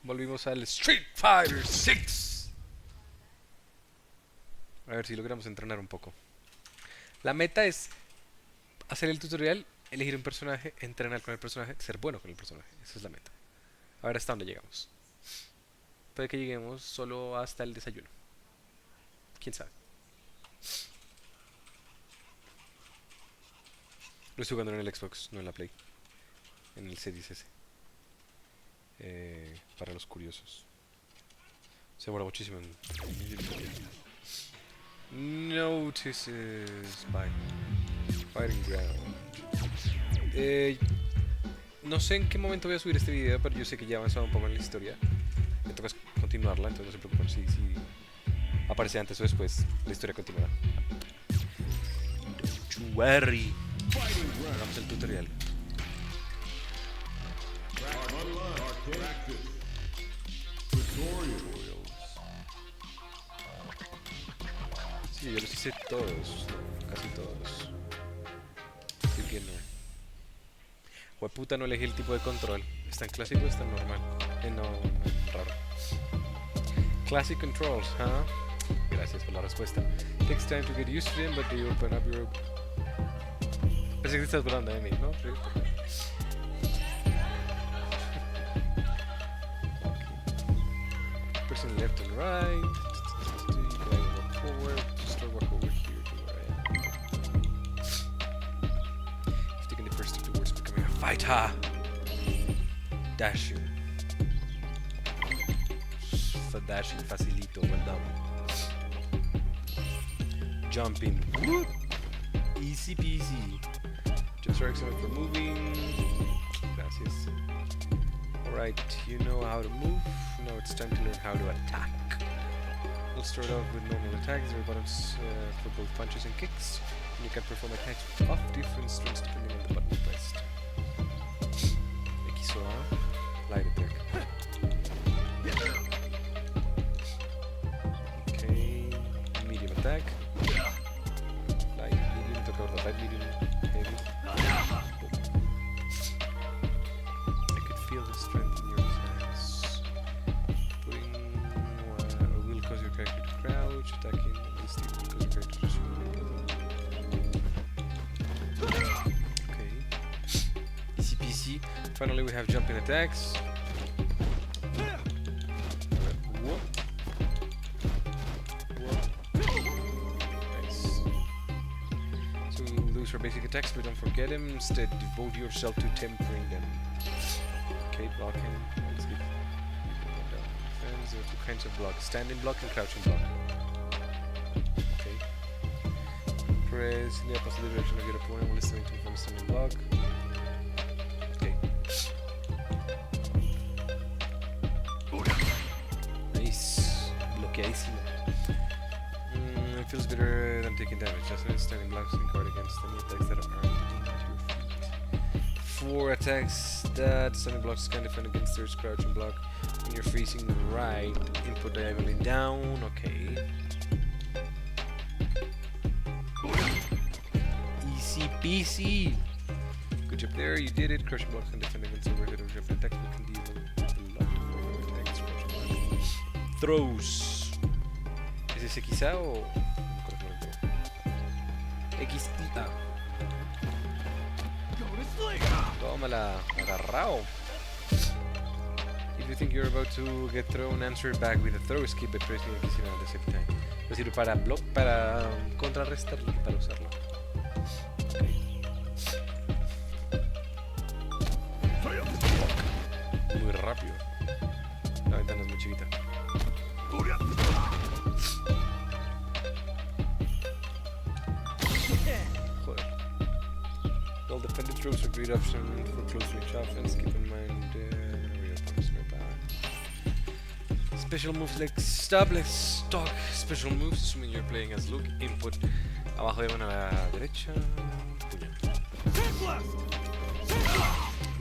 Volvimos al Street Fighter 6. A ver si logramos entrenar un poco. La meta es hacer el tutorial, elegir un personaje, entrenar con el personaje, ser bueno con el personaje. Esa es la meta. A ver hasta dónde llegamos. Puede que lleguemos solo hasta el desayuno. ¿Quién sabe? Lo estoy jugando en el Xbox, no en la Play. En el Series S. Para los curiosos. Se demora muchísimo en... Notices by Fighting Ground. No sé en qué momento voy a subir este video, pero yo sé que ya he avanzado un poco en la historia. Me toca continuarla, entonces no se preocupen si aparece antes o después. La historia continuará. Don't you worry. Hagamos el tutorial. Sí, yo los hice todos, casi todos. Así que no. Hueputa, no elegí el tipo de control. ¿Está en clásico o está en normal? No, raro. Classic controls, huh? Gracias por la respuesta. Takes time to get used to them, but they open up your... Pensé que estás hablando de mí, ¿no? Pressing left and right. Walk forward. Just walk over here to where I am. I've taken the first step towards becoming a fighter. Dashing. Dashing facilito, well done. Jumping. Whoop. Easy peasy. Just are excellent for moving. Gracias. Alright, you know how to move. Now it's time to learn how to attack. We'll start off with normal attacks. There are buttons for both punches and kicks. And you can perform attacks of different strengths depending on the button pressed. X or A. Light attack. Okay. Medium attack. Light, medium. Toca ahora light, medium, heavy. I could feel the strength in your attacks. Putting will cause your character to crouch, attacking will still cause your character to swing. Okay. Easy peasy. Finally we have jumping attacks. Whoop. Whoop. Nice. So those are basic attacks, but don't forget them. Instead, devote yourself to tempering them. Okay, blocking. Let's get defense. There are two kinds of block: standing block and crouching block. Okay. Press in the opposite direction of your opponent while listening to from standing block. Okay. Nice. Bloqueadísimo. It feels better than taking damage. That's why standing blocks can guard against any attacks that aren't aimed at your feet. 4 attacks that standing blocks can defend against their crouching block. When you're facing right, input diagonally down. Okay. Easy peasy. Good job there, you did it. Crouching blocks can defend against overhead or different attacks, but can deal a lot of forward attacks. Throws. ¿Es ese quizá o...? XIA. Tómala, agarrao. If you think you're about to get thrown, answer back with a throw skip by pressing X at the same time. Es decir, para block, para contrarrestarlo y para usarlo. Okay. Muy rápido. La ventana es muy chiquita. Joder. Well, defended throws are a great option for close range offense. Keep in mind real opponents nearby. Special moves like stab, like stock. Special moves, assuming you're playing as Luke. Input abajo de mano a la derecha. Puño.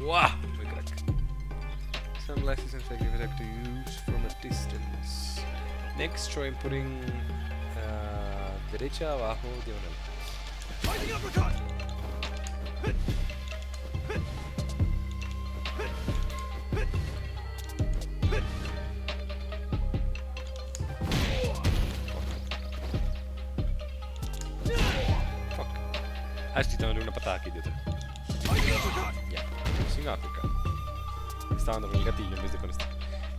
¡Wow! Muy crack. Sunglasses and effective attack to use from a distance. Next, try inputting derecha abajo diagonal. Fighting uppercut! Hit! Ah, estoy dándole una patada aquí, idiota. Ya, Rising Uppercut. Estaba dando con el gatillo en vez de con este.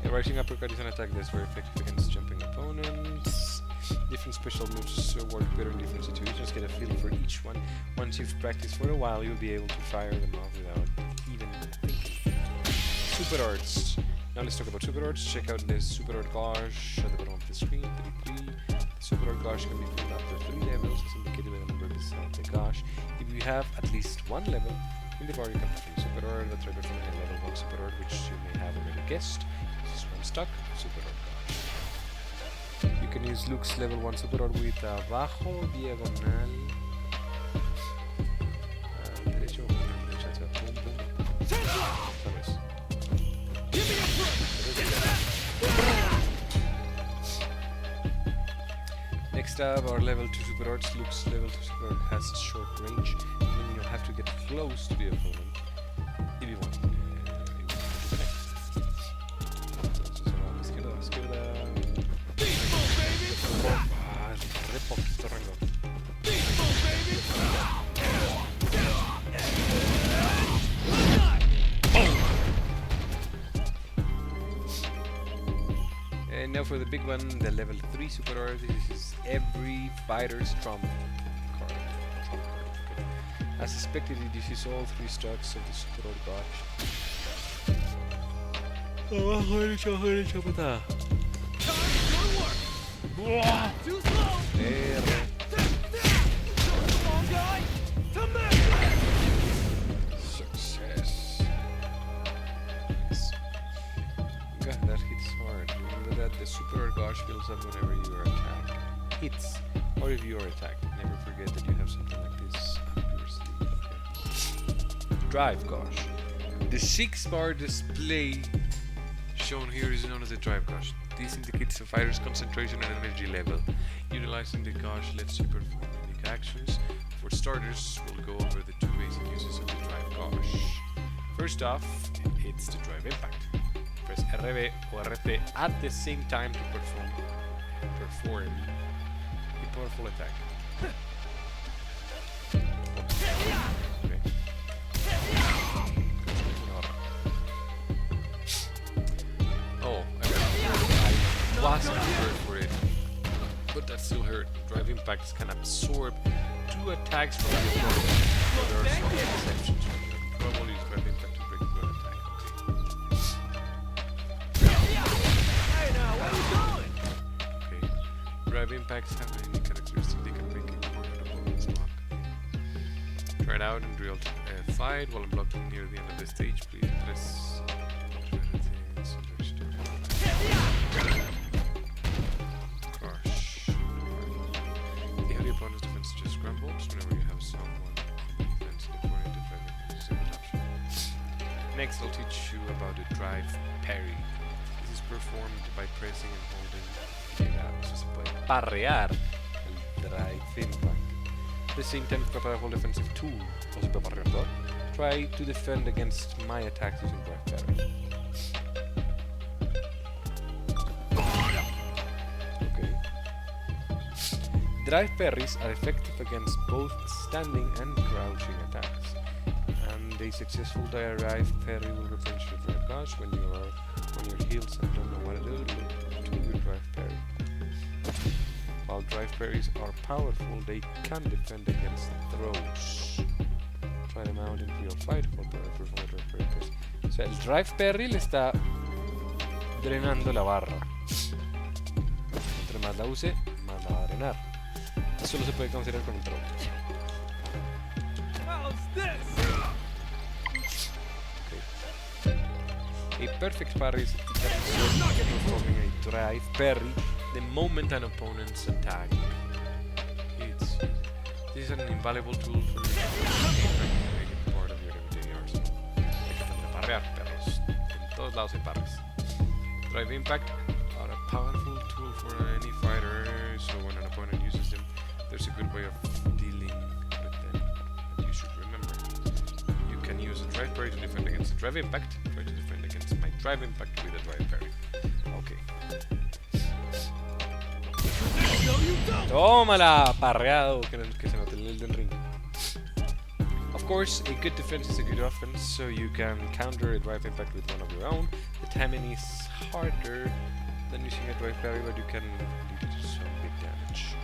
A Rising Uppercut is an attack that's very effective against jumping opponents. Different special moves work better in different situations. Get a feel for each one. Once you've practiced for a while, you'll be able to fire them off without even thinking. Super Arts. Now let's talk about Super Arts. Check out the Super Art Gauge at the bottom of the screen, 33. The Super Art Gauge can be filled after 3 levels, as indicated by the number beside the gauge. If you have at least 1 level in the bar, you can perform Super Art. That's right, performing a level 1 Super Art, which you may have already guessed. This is 1 stock Super Art Gauge. You can use Luke's level 1 Super Art with abajo, diagonal, derecho, derecha, hacia pum, pum. Otra vez. Next up, our level 2 Super Arts. Luke's level 2 Super Art has short range, meaning you'll have to get close to the opponent if you want. Izquierda, izquierda. Ah, re poquito rango. And now for the big one, the level 3 Super Art. This is every fighter's trump card. Okay. As expected, it uses all 3 stocks of the Super Art Gauge. Abajo, derecha, patada. Too slow. Success. Nice. God, that hits hard. Remember that the Super Art Gauge fills up whenever you are attacked. Hits, or if you are attacked. Never forget that you have something like this up your sleeve. Okay. Drive Gauge. The 6-bar display shown here is known as the Drive Gauge. This indicates a fighter's concentration and energy level. Utilizing the gauge lets you perform unique actions. For starters, we'll go over the 2 basic uses of the Drive Gauge. First off, it's the Drive Impact. Press RB or RT at the same time to perform a powerful attack. Okay. Oh, I wasn't prepared for it, but that still hurt. Drive Impacts can absorb 2 attacks from the opponent, but there are some exceptions. Probably use Drive Impact to break through an attack. Okay. Drive Impacts have a unique characteristic. They can break a corner opponent's block. Try it out and drill fight while blocking near the end of the stage. Please press. Opponent's defense just scrambles whenever you have someone on the defense in the corner to drive it. Simple option. Next, I'll teach you about the drive parry. This is performed by pressing and holding. So se puede parrear el drive impact. At the same time, it's a powerful defensive tool. O se puede parrear todo. Try to defend against my attacks using drive parry. Drive parries are effective against both standing and crouching attacks, and a successful drive parry will replenish your drive gauge when you are on your heels and don't know what to do. Look to your drive parry. While drive parries are powerful, they can defend against throws. Try them out in real fight for powerful drive parries. O sea, el drive parry le está drenando la barra. Entre más la use, más la va a drenar. Solo se puede considerar con un throw. Okay. A perfect parry is performing a drive parry the moment an opponent's attack hits you. This is an invaluable tool for making part of your everyday arsenal. Hay que aprender a parrear, perros. En todos lados hay parries. Drive Impact are a powerful tool for any fighter, so when an opponent uses them, there's a good way of dealing with them that you should remember. You can use a drive parry to defend against a drive impact. Try to defend against my drive impact with a drive parry. Okay. Tómala, parreado, que se note el Elden Ring. course, a good defense is a good offense, so you can counter a drive impact with one of your own. The timing is harder than using a drive parry, but you can lead to some big damage.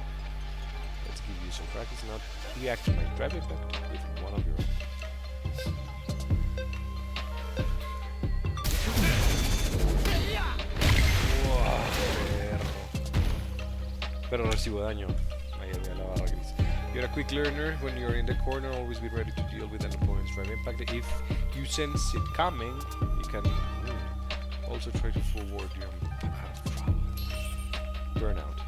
Let's give you some practice now. React to my drive impact with one of your own. Pero recibo daño. Ahí había la barra gris. You're a quick learner. When you're in the corner, always be ready to deal with an opponent's drive impact. If you sense it coming, you can also try to forward your path. Burnout.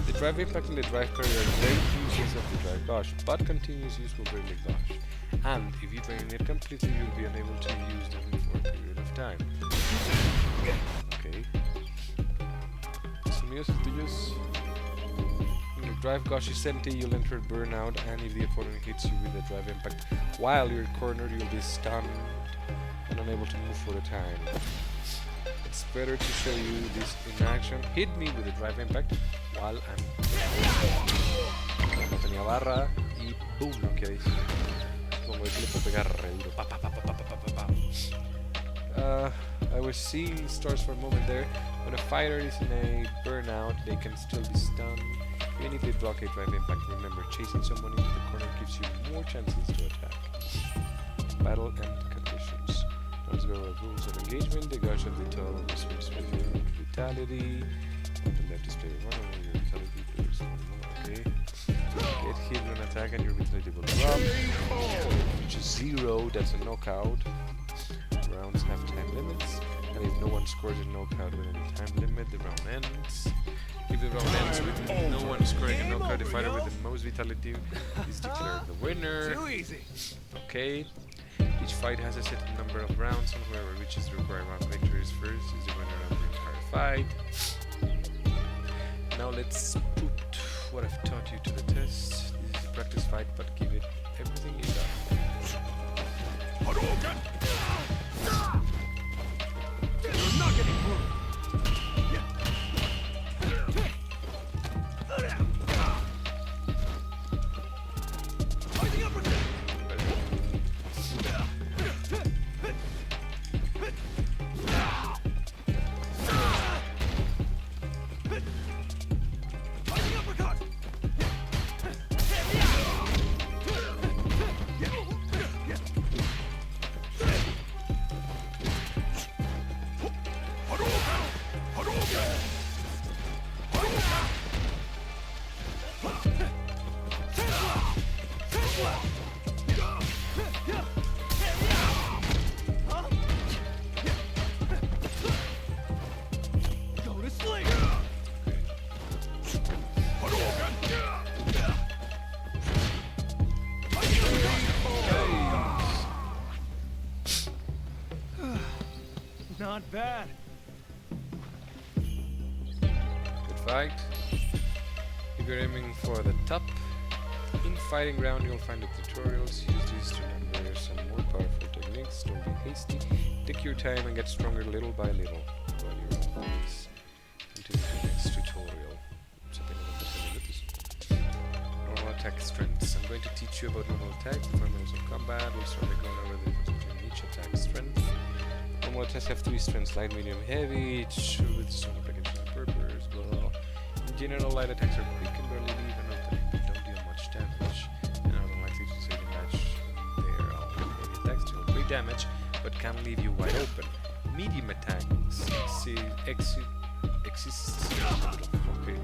The drive impact and the drive parry are great uses of the drive dash, but continuous use will break the dash. And if you drain it completely, you'll be unable to use them for a period of time. Okay. Sonidos tuyos. When your drive dash is empty, you'll enter burnout, and if the opponent hits you with a drive impact while you're cornered, you'll be stunned and unable to move for a time. It's better to show you this in action. Hit me with a drive impact while I'm no tenía barra y boom, no queréis. Como que le puedo pegar re duro. Pa, pa, pa, pa, pa, pa, pa, pa. I was seeing stars for a moment there. When a fighter is in a burnout, they can still be stunned. Even if they block a drive impact, remember, chasing someone into the corner gives you more chances to attack. Battle and conditions. Let's go over rules of engagement. The guards of the total displays with your vitality. On the left display one of your vitality players. Okay. Get hit on attack and your vitality will drop. Which is 0, that's a knockout. Rounds have time limits, and if no one scores a knockout within the time limit, the round ends. If the round ends with no one scoring a knockout, the fighter with the most vitality is declared the winner. Too easy. Okay. Each fight has a set number of rounds, and whoever reaches the required round victories first is the winner of the entire fight. Now let's put what I've taught you to the test. This is a practice fight, but give it everything you got. You're not getting through. Not bad. Good fight. If you're aiming for the top, in fighting ground you'll find the tutorials. Use these to learn some more powerful techniques. Don't be hasty. Take your time and get stronger little by little while you're on this. Until the next tutorial. Normal attack strengths. I'm going to teach you about normal attacks, the fundamentals of combat. We'll start by going over the difference between each attack strength. Normal attacks have 3 strengths: light, medium, heavy, each with some applications and purpose, blah. In general, light attacks are quick and barely leave enough time, but don't deal much damage. And are unlikely to save the match. They are all heavy attacks deal great damage, but can leave you wide open. Medium attacks exist. Okay.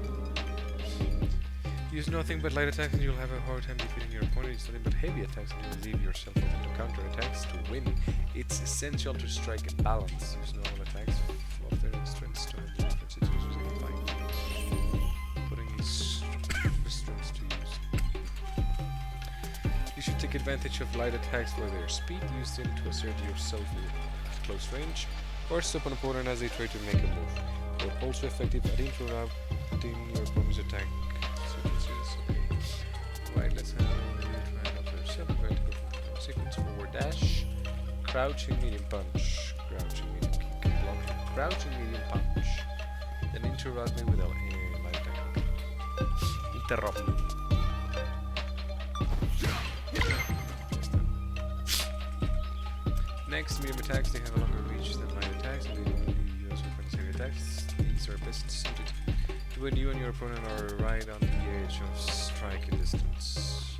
Use nothing but light attacks and you'll have a hard time defeating your opponent. Use nothing but heavy attacks and you'll leave yourself open to counter attacks. To win, it's essential to strike a balance. Use normal attacks, flop their strengths to handle different situations in the fight. Putting these strengths to use. You should take advantage of light attacks for their speed. Use them to assert yourself at close range, or stop an opponent as they try to make a move. They're also effective at interrupting your opponent's attack. Okay. Right, let's have you try another 7 vertical sequence, forward dash, crouching medium punch, crouching medium kick, block, crouching medium punch, then interrupt me with a light attack. Interrupt me. Next, medium attacks, they have a longer reach than light attacks, and they only use weapons heavy attacks. These are best suited to when you and your opponent are right on the edge of striking distance.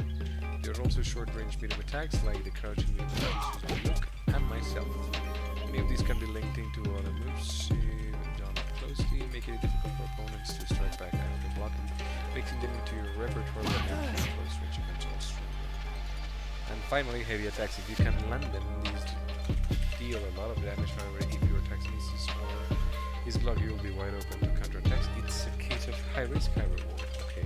There are also short-range medium attacks, like the crouching medium attacks used by Luke and myself. Many of these can be linked into other moves, when done closely, making it difficult for opponents to strike back after blocking, mixing them into your repertoire but making close range events all stronger. And finally, heavy attacks. If you can land them, these deal a lot of damage. However, if your attack misses or is blocked, you will be wide open to counterattacks. It's a case of high risk, high reward. Okay.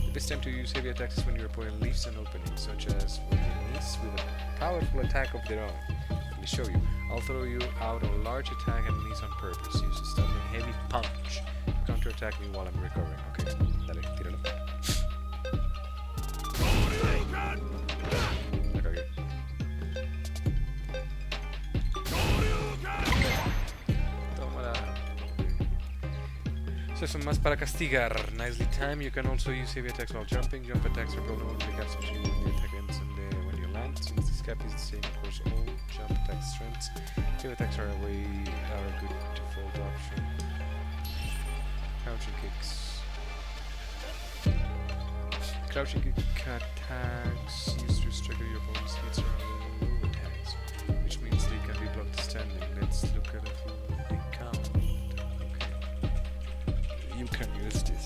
The best time to use heavy attacks is when your opponent leaves an opening, such as when they miss with a powerful attack of their own. Let me show you. I'll throw you out a large attack and miss on purpose. Use a stunning heavy punch to counterattack me while I'm recovering. Okay, dale, tíralo. La cagué. Tómala. So son más para castigar. Nicely timed. You can also use heavy attacks while jumping. Jump attacks are broken only gaps between when the attack ends and when you land. Since this gap is the same across all jump attack strengths, heavy attacks are a good default option. Crouching kicks. Crouching kick attacks used to stagger your opponent's hits or low attacks, which means they can be blocked standing. Let's look at a full count. Okay. You can use this.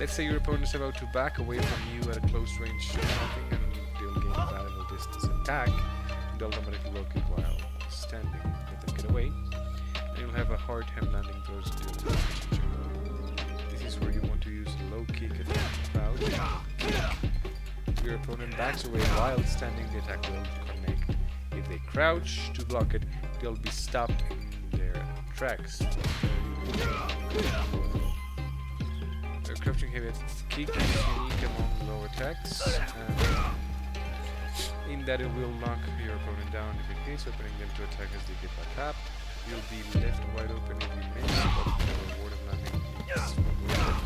Let's say your opponent is about to back away from you at a close range attacking, and they'll gain a valuable distance attack, and they'll automatically block it while standing. Let them get away, and you'll have a hard time landing throws and dealing damage. This is where you want to use a low kick attack. If your opponent backs away while standing, the attack will connect. If they crouch to block it, they'll be stopped in their tracks. The crouching heavy kick is unique among low attacks, in that it will knock your opponent down if it hits, opening them to attack as they get back up. You'll be left wide open if you miss, but the reward of landing is rewarded.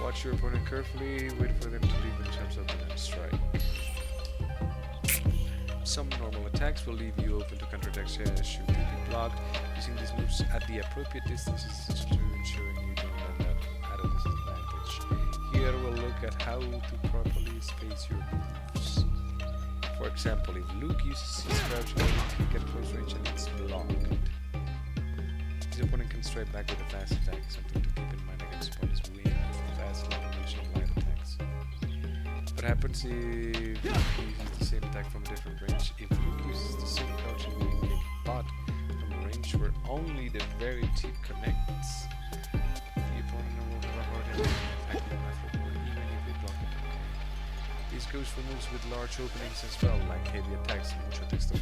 Watch your opponent carefully, wait for them to leave themselves open and strike. Some normal attacks will leave you open to counterattacks should they be blocked. Using these moves at the appropriate distances is to ensuring you don't end up at a disadvantage. Here we'll look at how to properly space your moves. For example, if Luke uses his crouching kick at close range and it's blocked, his opponent can strike back with a fast attack, something to keep in mind against opponents with fast, long range and light attacks. What happens if he uses the same attack from a different range? If Luke uses the same crouching kick but from a range where only the very tip connects, the opponent will have a hard time attacking afterward, even if they block it. Okay. This goes for moves with large openings as well, like heavy attacks. Mucho texto.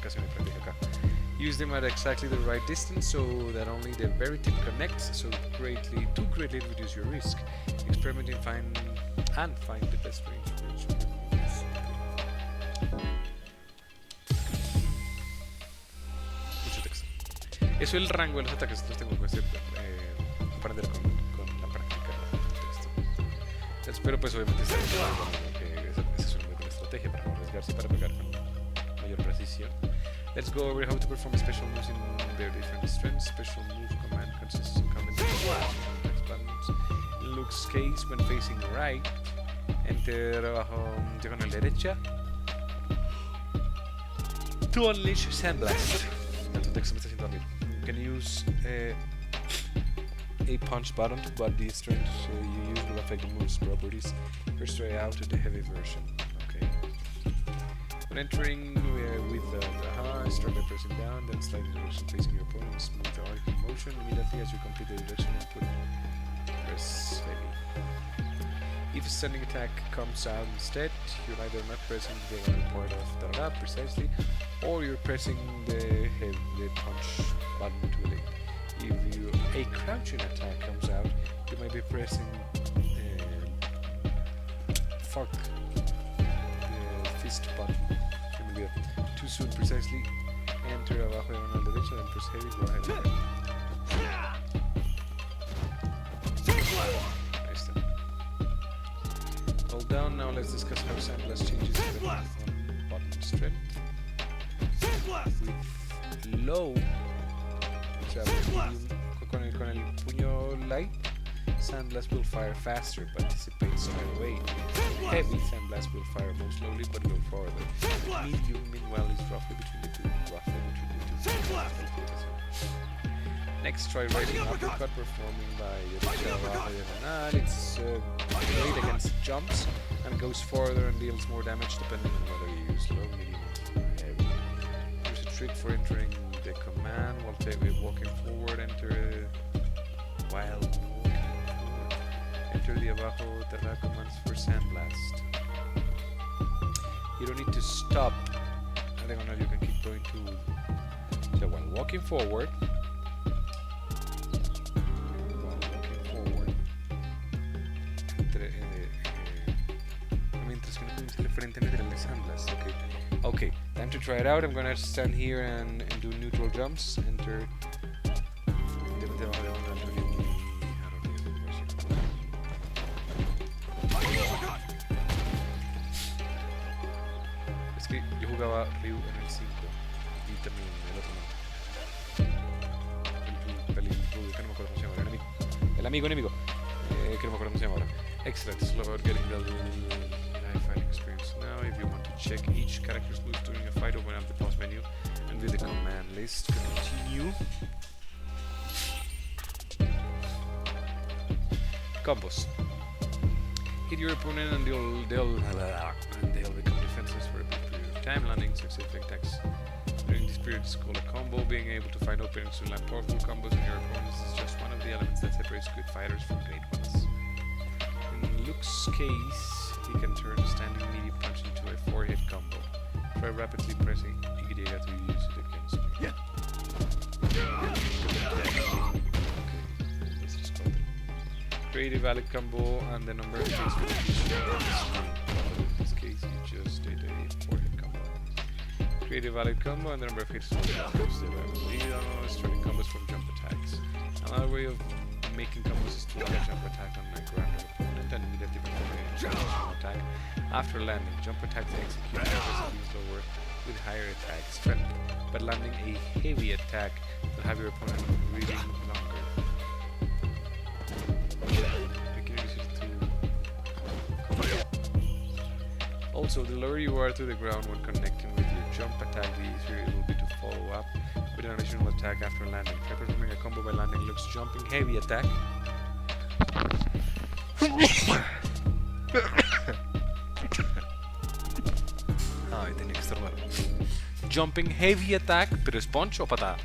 Casi me perdí acá. Use them at exactly the right distance so that only the very tip connects, so to greatly reduce your risk. Experiment and find the best range for each of your moves. Mucho texto. Eso el rango de los ataques los tengo que hacer, aprender con la práctica del texto. Pero pues obviamente está bien, esa es una buena estrategia para no arriesgarse, para pegar con mayor precisión. Let's go over how to perform special moves in their different strengths. Special move command consists of combinations of text buttons. In Luke's case, when facing right, enter abajo diagonal derecha to unleash Sandblast. El texto me está haciendo dormir. You can use a punch button, but the strength you use will affect the move's properties. First try out the heavy version. Okay. When entering with the HORA, start by pressing down, then slide the direction facing your opponent, smooth the arcing motion immediately as you complete the direction input. Press heavy. If a standing attack comes out instead, you're either not pressing the diagonal part of the HORA precisely, or you're pressing the punch button too late. If a crouching attack comes out, you might be pressing fuck the fist button. Too soon, precisely. Enter abajo diagonal derecha, then press heavy, go ahead. Nice then. Hold down, now let's discuss how Sandblast changes depending on button strength. with low, o sea, con el puño light, Sandblast will fire faster but dissipates right away. Heavy Sandblast will fire more slowly but go farther. Medium, meanwhile, is roughly between the two. Next, try raising uppercut performing by the dejar. It's great against jumps and goes farther and deals more damage depending on whether you use low, medium, or heavy. Here's a trick for entering the command while walking forward. Enter the abajo terra commands for Sandblast. You don't need to stop. I think you can keep going to. So while walking forward. Okay, time to try it out. I'm gonna stand here and do neutral jumps. Enter. Es que yo jugaba Ryu en el 5 y también el otro no. El rubio, que no me acuerdo cómo se llama, el enemigo. El amigo enemigo. Que no me acuerdo cómo se llama ahora. Excellent, it's all about getting the live fighting experience. Now, if you want to check each character's moves during a fight, open up the pause menu and with the command list, continue. Combos. Hit your opponent and they'll become defenseless for a brief period of time. Landing successive attacks during this period is called a combo. Being able to find openings to land powerful combos on your opponents is just one of the elements that separates good fighters from great ones. In Luke's case, he can turn a standing medium punch into a 4-hit combo. Try rapidly pressing Y to use it against me. Yeah. Okay, let's just call it. Create a valid combo and the number of hits will be shown. In this case, you just did a 4-hit combo. Create a valid combo and the number of hits will be shown. Starting combos from jump attacks. Another way of making combos is to land a jump attack on a ground opponent and immediately perform a jump attack. After landing, jump attacks execute progressively slower with higher attack strength, but landing a heavy attack will have your opponent reading longer. Making it easier to also, the lower you are to the ground when connecting with your jump attack, the easier it will be to follow up with an additional attack after landing. Try performing a combo by landing Luke's jumping heavy attack. Ay, tenía que estornudar. Jumping heavy attack, pero es punch o patada.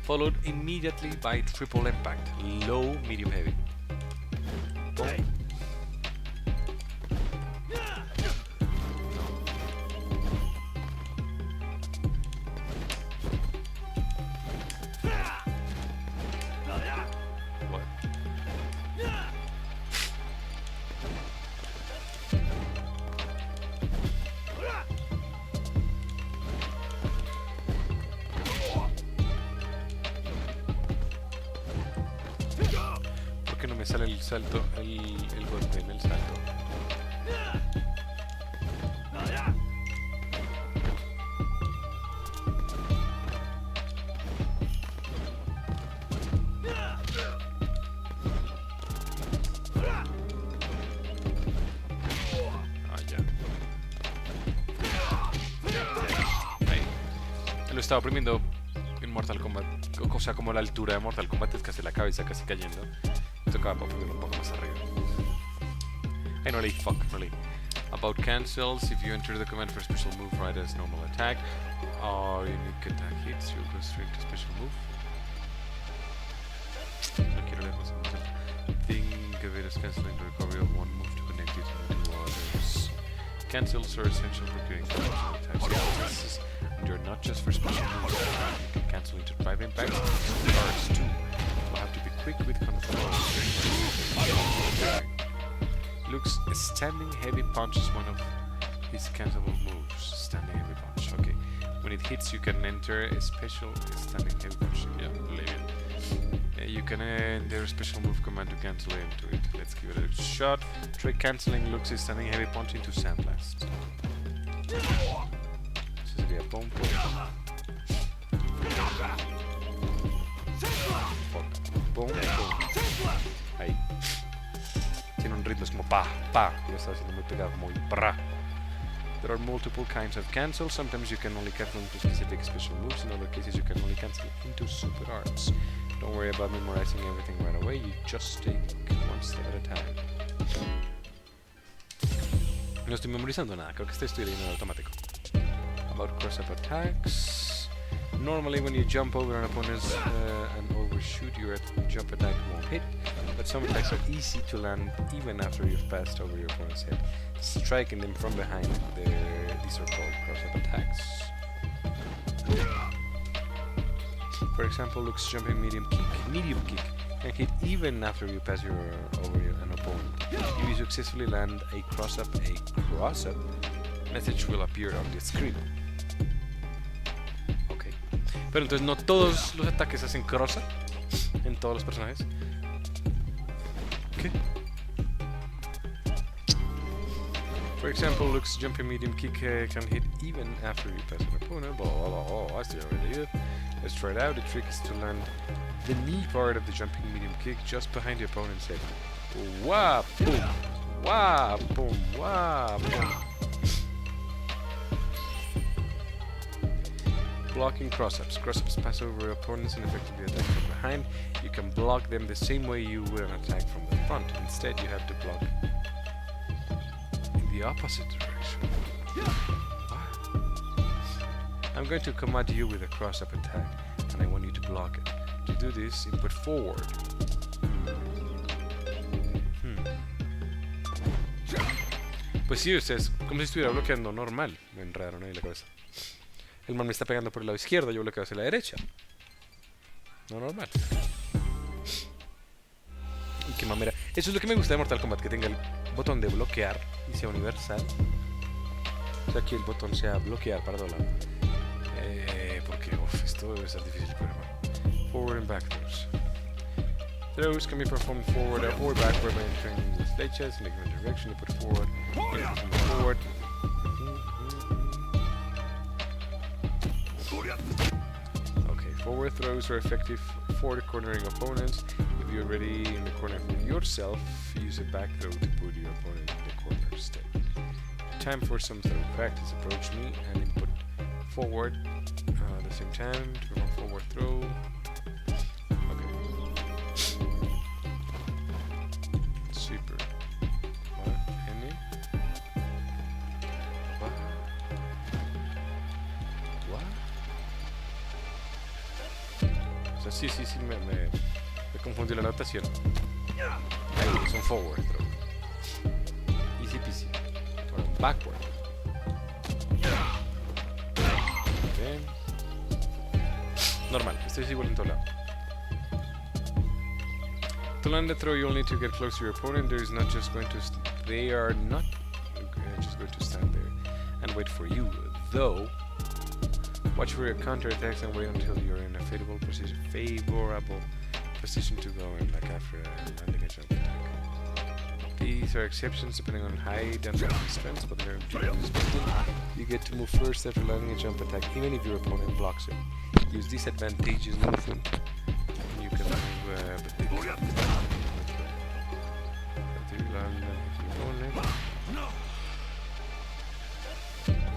Followed immediately by triple impact. Low, medium, heavy. Boom. No me sale el salto, el golpe en el salto. Ah, ya. Ahí. Lo estaba oprimiendo en Mortal Kombat. O sea, como la altura de Mortal Kombat es casi la cabeza casi cayendo. Tocaba para ponerlo un poco más arriba. Hey, no leí, fuck, no leí. About cancels, if you enter the command for special move right as normal attack, or unique attack hits, you'll go straight to special move. No quiero leer más. Think of it as canceling the recovery of one move to connect it to others. Cancels are essential for getting attacks. And they're not just for special moves. You can cancel into drive impacts and cards too. You'll have to be quick with control. Luke's standing heavy punch is one of his cancelable moves. Standing heavy punch. Okay. When it hits, you can enter a special standing heavy punch. Yeah, believe it. You can enter a special move command to cancel into it. Let's give it a shot. Try canceling Luke's standing heavy punch into Sandblast. Eso sería pom pom. Boom, boom. Ahí. Tiene un ritmo, es como pa, pa. Lo está haciendo muy pegado, como pra. There are multiple kinds of cancel. Sometimes you can only cancel into specific special moves. In other cases, you can only cancel into super arts. Don't worry about memorizing everything right away. You just take one step at a time. No estoy memorizando nada. Creo que estoy leyendo en automático. About cross-up attacks. Normally, when you jump over an opponent and overshoot, your jump attack won't hit. But some attacks are easy to land even after you've passed over your opponent's head. Striking them from behind, these are called cross-up attacks. For example, Luke's jumping medium kick can hit even after you pass over an opponent. If you successfully land a cross-up, message will appear on the screen. Ok. Pero entonces no todos los ataques hacen cross-up en todos los personajes. Okay. For example, Luke's jumping medium kick can hit even after you pass an opponent. Oh, I see already. Let's try it out. The trick is to land the knee part of the jumping medium kick just behind the opponent's head. Wah, boom, wah, boom, wah, boom. Blocking cross-ups. Cross-ups pass over opponents and effectively attack from behind. You can block them the same way you would an attack from the front. Instead, you have to block in the opposite direction. What? I'm going to come at you with a cross-up attack, and I want you to block it. To do this, input forward. Pues sí, ustedes, como si estuviera bloqueando normal. Me enredaron ahí la cabeza. El man me está pegando por el lado izquierdo, yo bloqueo hacia la derecha. No normal. Y qué mamera. Eso es lo que me gusta de Mortal Kombat, que tenga el botón de bloquear y sea universal. O sea, que el botón sea bloquear para todo lado. Porque esto debe ser difícil de programar. Forward and back throws. Throws can be performed forward or backward by entering the flechas, selecting the direction to put forward. Forward. Okay, forward throws are effective for the cornering opponents. If you're already in the corner for yourself, use a back throw to put your opponent in the corner instead. Time for some throw practice. Approach me and input forward at the same time to perform forward throw. Okay. Super. What? Any? What? What? O sea, sí, me confundió la notación. Ahí, son forward throw. Easy peasy. Ahora backward. Bien. Normal, esto es igual en todo lado. To land the throw, you'll need to get close to your opponent. They are not just going to stand there and wait for you, though. Watch for your counterattacks and wait until you're in a favorable position to go in, like after landing a jump attack. These are exceptions depending on height and strength, but they're generally speaking, you get to move first after landing a jump attack, even if your opponent blocks it. Use disadvantageous movement, and you can move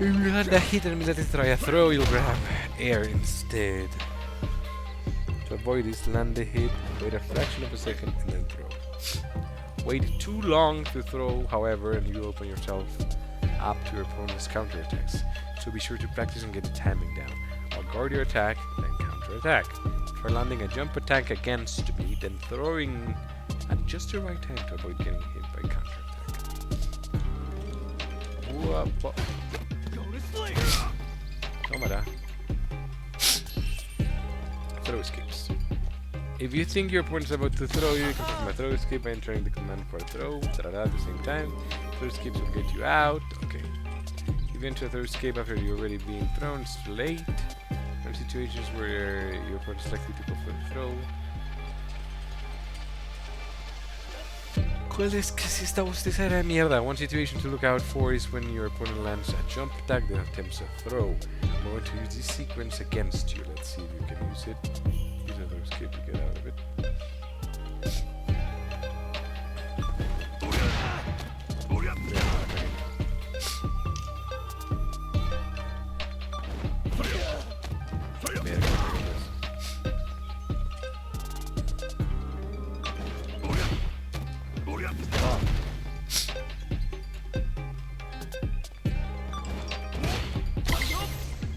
if you land a hit and immediately try a throw, you'll grab air instead. To avoid this, land the hit, wait a fraction of a second, and then throw. Wait too long to throw, however, and you open yourself up to your opponent's counterattacks. So be sure to practice and get the timing down. I'll guard your attack, then counterattack. Try landing a jump attack against me, then throwing at just the right time to avoid getting hit by counterattack. Go to sleep. Tómala. Throw escapes. If you think your opponent is about to throw you, you can perform a throw escape by entering the command for a throw at the same time. Throw escapes will get you out. Okay. If you enter a throw escape after you're already being thrown, it's too late. There are situations where your opponent is likely to go for the throw. Joder, es que si esta bosteza era de mierda. One situation to look out for is when your opponent lands a jump attack that attempts a throw. I'm going to use this sequence against you. Let's see if you can use it. Use another escape to get out of it.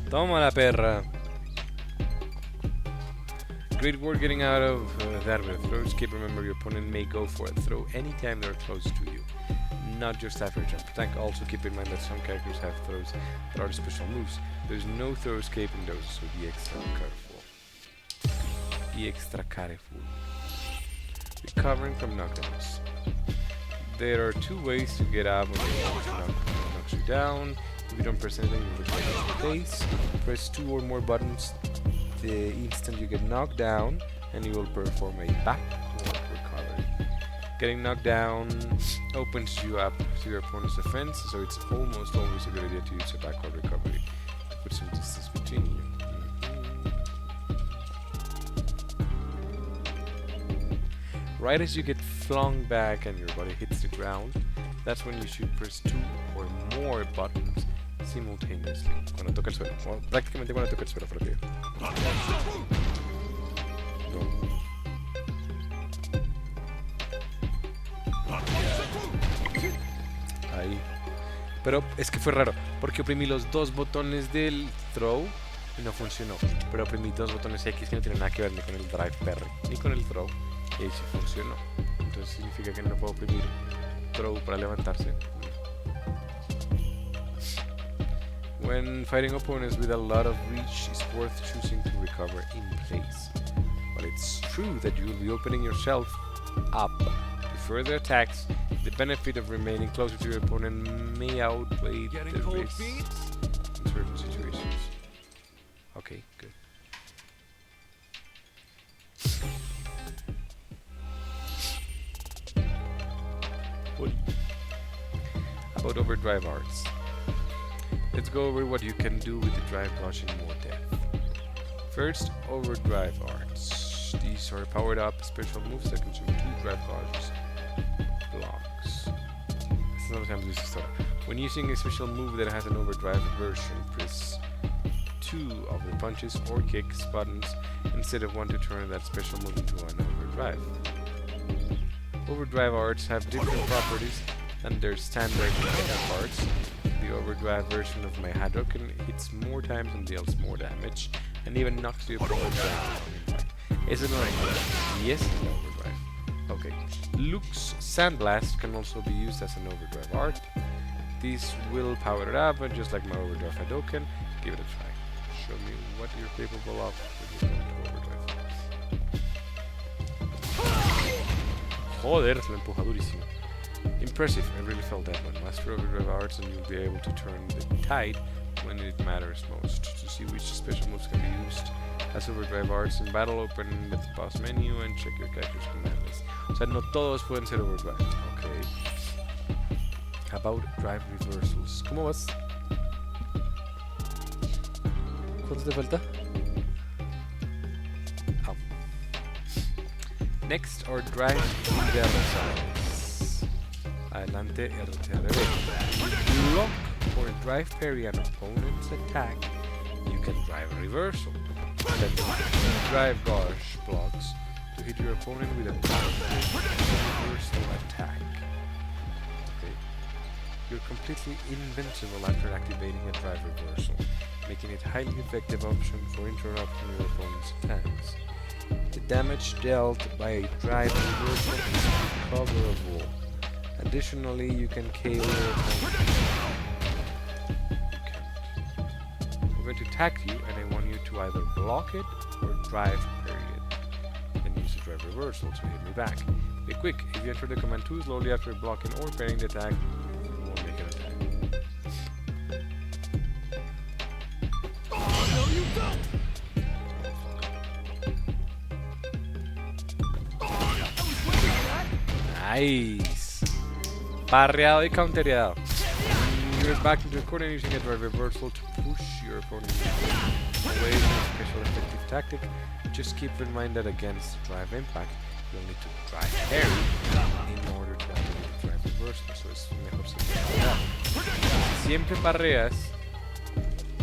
Toma la perra. Great work getting out of that with a throw escape. Remember, your opponent may go for a throw anytime they're close to you, not just after a jump attack. Also keep in mind that some characters have throws that are special moves. There's no throw escape in those, so be extra careful. Be extra careful. Recovering from knockdowns. There are two ways to get up when the knocks you down. If you don't press anything, you will the face. Press 2 or more buttons the instant you get knocked down, and you will perform a backward recovery. Getting knocked down opens you up to your opponent's defense, so it's almost always a good idea to use a backward recovery to put some distance between you. Right as you get flung back and your body hits the ground, that's when you should press 2 or more buttons simultaneously. Cuando toca el suelo. Prácticamente cuando toca el suelo, pero ahí. Pero es que fue raro, porque oprimí los dos botones del throw y no funcionó. Pero oprimí dos botones X que no tienen nada que ver ni con el drive parry ni con el throw, y ahí sí funcionó. Entonces significa que no puedo oprimir throw para levantarse. When fighting opponents with a lot of reach, it's worth choosing to recover in place. While it's true that you will be opening yourself up to further attacks, the benefit of remaining closer to your opponent may outweigh the risks in certain situations. Okay, good. About overdrive arts. Let's go over what you can do with the drive dodge in more depth. First, overdrive arts. These are powered up special moves that consume 2 drive dodges blocks. When using a special move that has an overdrive version, press 2 of the punches or kicks buttons instead of 1 to turn that special move into an overdrive. Overdrive arts have different properties than their standard counterparts. The overdrive version of my Hadouken hits more times and deals more damage, and even knocks the opponent down. Is it annoying? Yes, it's an overdrive. Okay. Luke's Sandblast can also be used as an overdrive art. These will power it up, and just like my overdrive Hadouken, give it a try. Show me what you're capable of when you go into overdrive. Joder, se lo empuja durísimo. Impressive, I really felt that one. Master overdrive arts and you'll be able to turn the tide when it matters most. To see which special moves can be used as overdrive arts in battle, open the boss menu and check your character's command list. O sea, no todos pueden ser overdrive. Okay. About drive reversals. ¿Cómo vas? ¿Cuánto te falta? Oh. Next are drive reversals. Adelante, RT al revés. Block or drive parry an opponent's attack. You can drive a reversal. Then drive dodge blocks to hit your opponent with a reversal attack. Okay. You're completely invincible after activating a drive reversal, making it a highly effective option for interrupting your opponent's attacks. The damage dealt by a drive reversal is recoverable. Additionally, you can KO your opponent. I'm going to attack you, and I want you to either block it or drive parry it. Then use the drive reversal to hit me back. Be quick, if you enter the command too slowly after blocking or parrying the attack, you won't make an attack. No, you don't! Nice! Parreado y countereado. You're back into recording using a drive reversal to push your opponent away from a special effective tactic. Just keep in mind that against drive impact, you'll need to drive parry in order to activate the drive reversal. Eso es mejor siempre parrear. Si siempre parreas,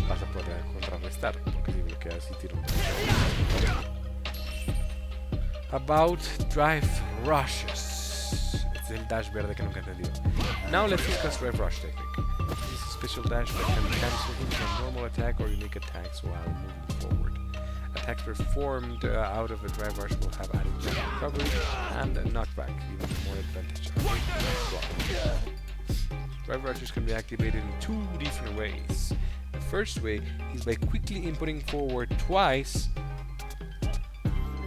vas a poder contrarrestar, porque si bloqueas y tiras un drive. About drive rushes. Este es el dash verde que nunca he entendido. Now let's discuss drive rush technique. This is a special dash that can be cancelled into a normal attack or unique attacks while moving forward. Attacks performed out of a drive rush will have added damage recovery and a knockback, even more advantage of block. Drive rushes can be activated in two different ways. The first way is by quickly inputting forward twice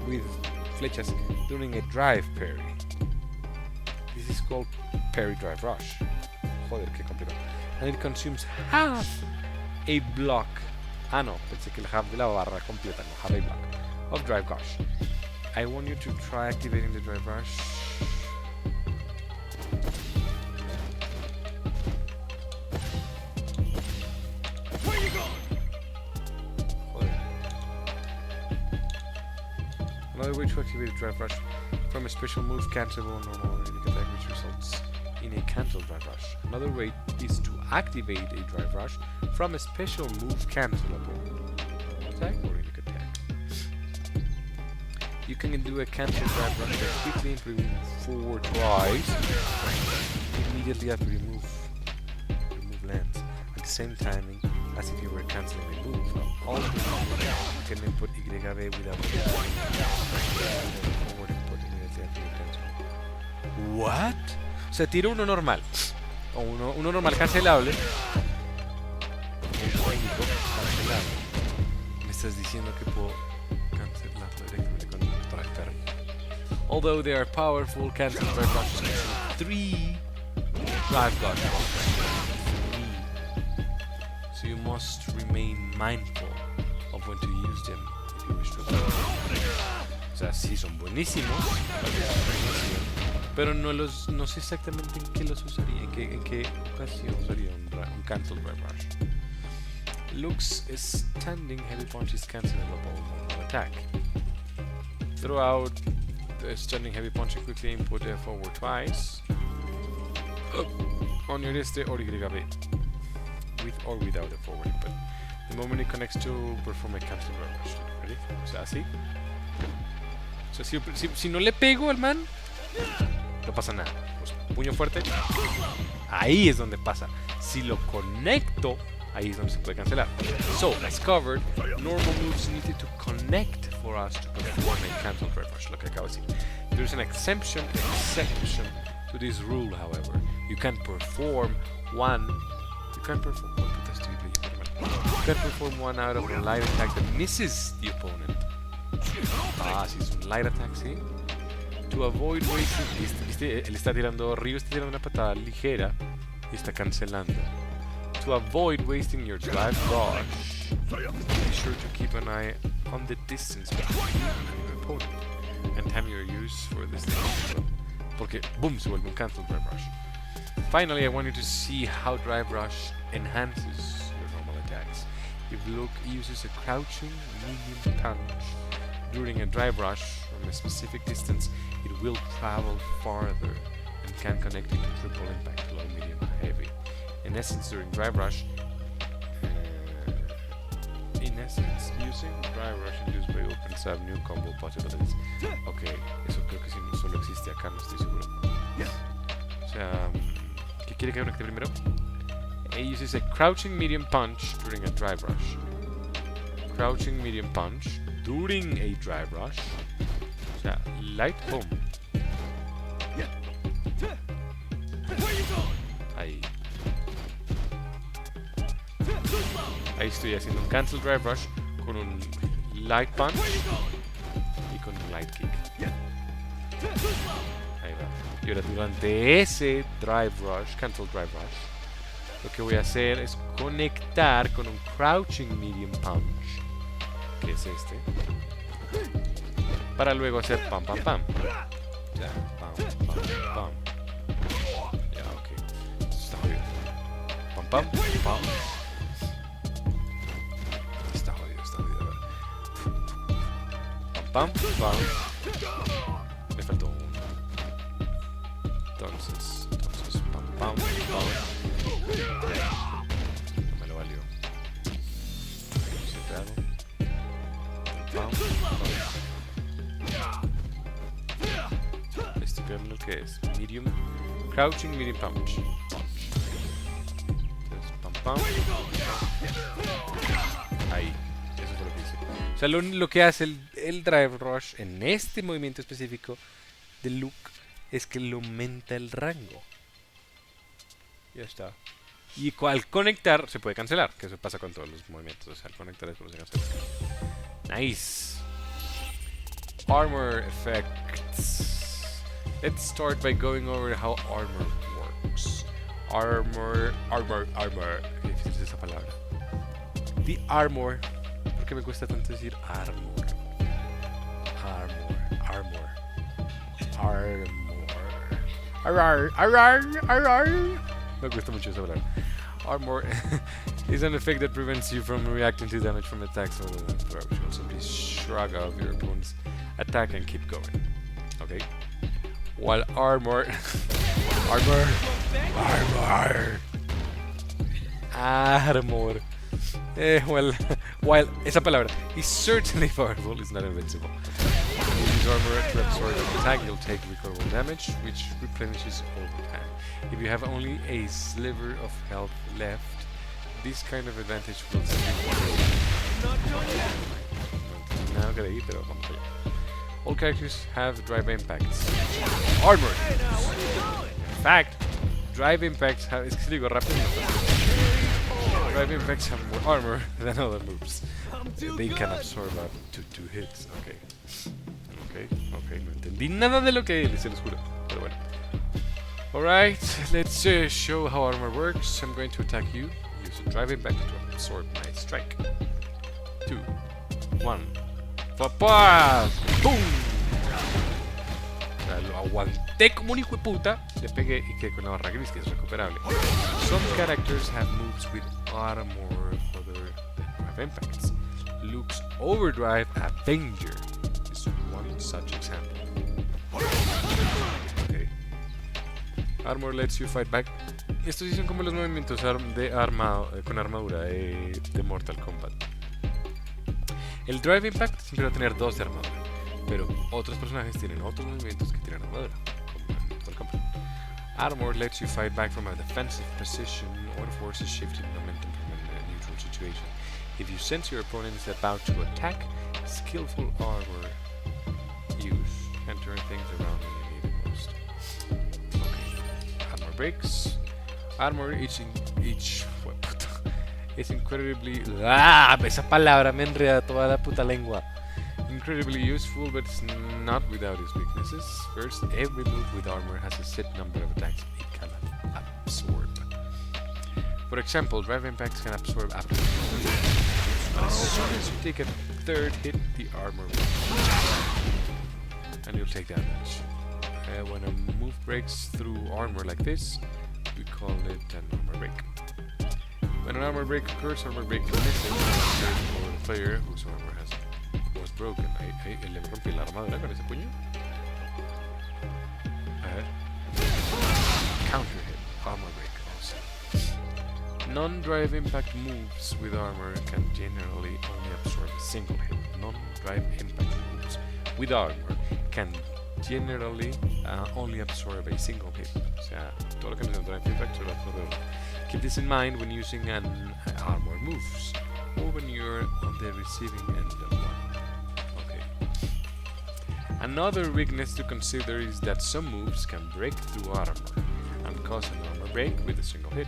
with flechas during a drive parry. This is called parry drive rush. Joder, qué complicado. And it consumes half a block. Ah, no, pensé que el half de la barra completa, no, half a block of drive rush. I want you to try activating the drive rush. Where you going? Joder. Another way to activate a drive rush from a special move cancelable normal or unique attack which results in a cancel drive rush. Another way is to activate a drive rush from a special move cancelable attack or unique attack. You can do a cancel drive rush by quickly improving forward twice immediately after your move lands at the same timing as if you were cancelling a move. Also, you can input YB without forward input immediately after your cancel. What? O sea, tiro uno normal o uno normal cancelable. Un único cancelable. Me estás diciendo que puedo cancelarlo directamente con drive parry. Although they are powerful, cancel drive rushes consume 3 drive rushes. So you must remain mindful of when to use them if you wish to avoid them. O sea, sí son buenísimos, pero no sé exactamente en qué los usaría, en qué ocasión usaría un cancel drive rush. Looks standing heavy punch is cancelable normal attack. Throw out the standing heavy punch and quickly input forward twice on your este or YB, with or without a forward input. The moment it connects to perform a cancel drive rush. Ready? O sea, así. O sea, si no le pego al man, no pasa nada. Pues, puño fuerte, ahí es donde pasa. Si lo conecto, ahí es donde se puede cancelar. So, as covered, normal moves needed to connect for us to perform a cancel drive rush, lo que acabo de decir. There's an exception to this rule, however. You can perform one out of a light attack that misses the opponent. Ah, si es un light attack, sí. To avoid wasting... ¿Viste? Él está tirando... Ryu está tirando una patada ligera y está cancelando. To avoid wasting your drive rush, be sure to keep an eye on the distance between you and your opponent and time your use for this thing. Porque, boom, se vuelve un cancel drive rush. Finally, I want you to see how drive rush enhances your normal attacks. If Luke uses a crouching medium punch during a drive rush from a specific distance, it will travel farther and can connect into triple impact, low, medium, heavy. In essence, during drive rush, using drive rush induced by opens up new combo possibilities. Ok, eso creo que sí, solo existe acá, no estoy seguro. O sea, ¿qué quiere que conecte primero? It uses a crouching medium punch during a drive rush. Crouching medium punch during a drive rush. O sea, light boom. Ahí. Ahí estoy haciendo un cancel drive rush con un light punch y con un light kick. Ahí va. Y ahora durante ese drive rush, cancel drive rush, lo que voy a hacer es conectar con un crouching medium punch, que es este, para luego hacer pam pam pam. Ya, pam pam pam. Ya, ok. pam, pam. Está jodido, pam, pam, pam. Me faltó uno. Entonces, pam, pam, pam. No me lo valió. Pam, pam. Estoy viendo lo que es. Medium. Crouching medium punch. Entonces, pam, pam. Ahí. Eso fue lo que hice. O sea, lo que hace el Drive Rush en este movimiento específico del look es que le aumenta el rango. Ya está. Y al conectar se puede cancelar, que eso pasa con todos los movimientos. O sea, al conectar es como se cancela. Nice. Armor effects. Let's start by going over how armor works. Armor. Qué difícil es esa palabra. The armor. ¿Por qué me cuesta tanto decir armor? Armor. Me cuesta mucho esa palabra. Armor is an effect that prevents you from reacting to damage from attacks other than throws. You'll simply shrug off your opponent's attack and keep going. Okay? While armor while esa palabra is certainly powerful, it's not invincible. When you use armor to absorb an attack, you'll take recoverable damage, which replenishes over time. If you have only a sliver of health left, this kind of advantage will no creí, pero vamos allá. All characters have drive impacts. Armor. In fact, drive impacts have. Es que si digo rápido no pasa. Drive impacts have more armor than other moves. They can absorb up to 2 hits. Okay. No entendí nada de lo que se los juro. Pero bueno. Alright, let's show how armor works. I'm going to attack you. Use a drive impact to absorb my strike. 2, 1. ¡Papá! ¡Pum! O sea, lo aguanté como un hijo de puta. Le pegué y quedé con la barra gris, que es recuperable. Some characters have moves with armor other than drive impacts. Luke's Overdrive Avenger is one such example. Okay. Armor lets you fight back. Estos sí son como los movimientos de con armadura de Mortal Kombat. El Drive Impact siempre va a tener 2 de armadura, pero otros personajes tienen otros movimientos que tienen armadura, como en Mortal Kombat. Armor lets you fight back from a defensive position or forces shifting momentum from a neutral situation. If you sense your opponent is about to attack, skillful armor use can turn things around when you need it most. Okay. Armor breaks. Armor es incredibly... esa palabra me enreda toda la puta lengua. Incredibly useful, but it's not without its weaknesses. First, every move with armor has a set number of attacks it can absorb. For example, drive impacts can absorb up to 2. As soon as you take a 3rd hit, the armor will... and you'll take damage. When a move breaks through armor like this, we call it an armor break. When an armor break occurs, armor break is missing for the player whose armor was broken. Le rompí la armadura con ese puño. Counter hit, armor break also. Non-drive impact moves with armor can generally only absorb a single hit. Non-drive impact moves with armor can generally only absorb a single hit. O sea, todo lo que no es drive impact solo absorbe. Keep this in mind when using an armor moves, or when you're on the receiving end of one. Okay. Another weakness to consider is that some moves can break through armor and cause an armor break with a single hit.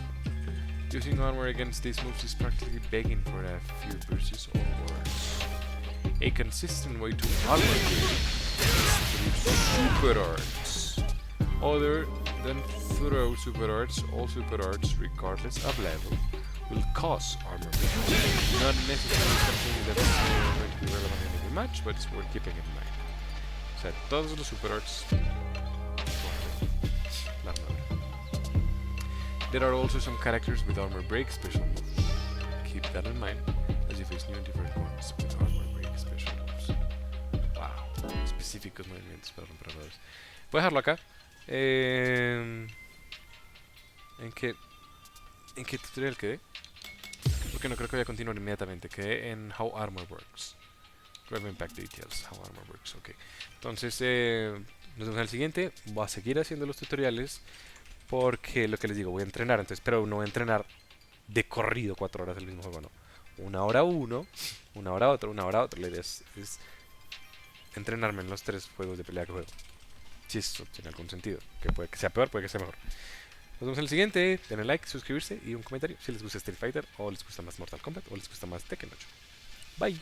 Using armor against these moves is practically begging for a few bursts or worse. A consistent way to armor break is through super arts. Other than throw super arts, all super arts, regardless of level, will cause armor break. Not necessarily something that is going to be relevant in every match, but it's worth keeping in mind. O sea, todos los super arts. There are also some characters with armor break special moves. Keep that in mind as you face new and different ones with armor break special moves. Wow, específicos movimientos para romper armaduras. Voy a dejarlo acá. ¿En qué tutorial quedé? Porque no creo que voy a continuar inmediatamente. Quedé en How Armor Works. Grab Impact Details, How Armor Works. Ok. Entonces, nos vemos en el siguiente. Voy a seguir haciendo los tutoriales. Porque lo que les digo, voy a entrenar. Entonces, pero no voy a entrenar de corrido 4 horas del mismo juego, no. Una hora uno, una hora otro, una hora otro. La idea es entrenarme en los 3 juegos de pelea que juego. Si eso tiene algún sentido. Que puede que sea peor, puede que sea mejor. Nos vemos en el siguiente. Denle like, suscribirse y un comentario si les gusta Street Fighter, o les gusta más Mortal Kombat, o les gusta más Tekken 8. Bye.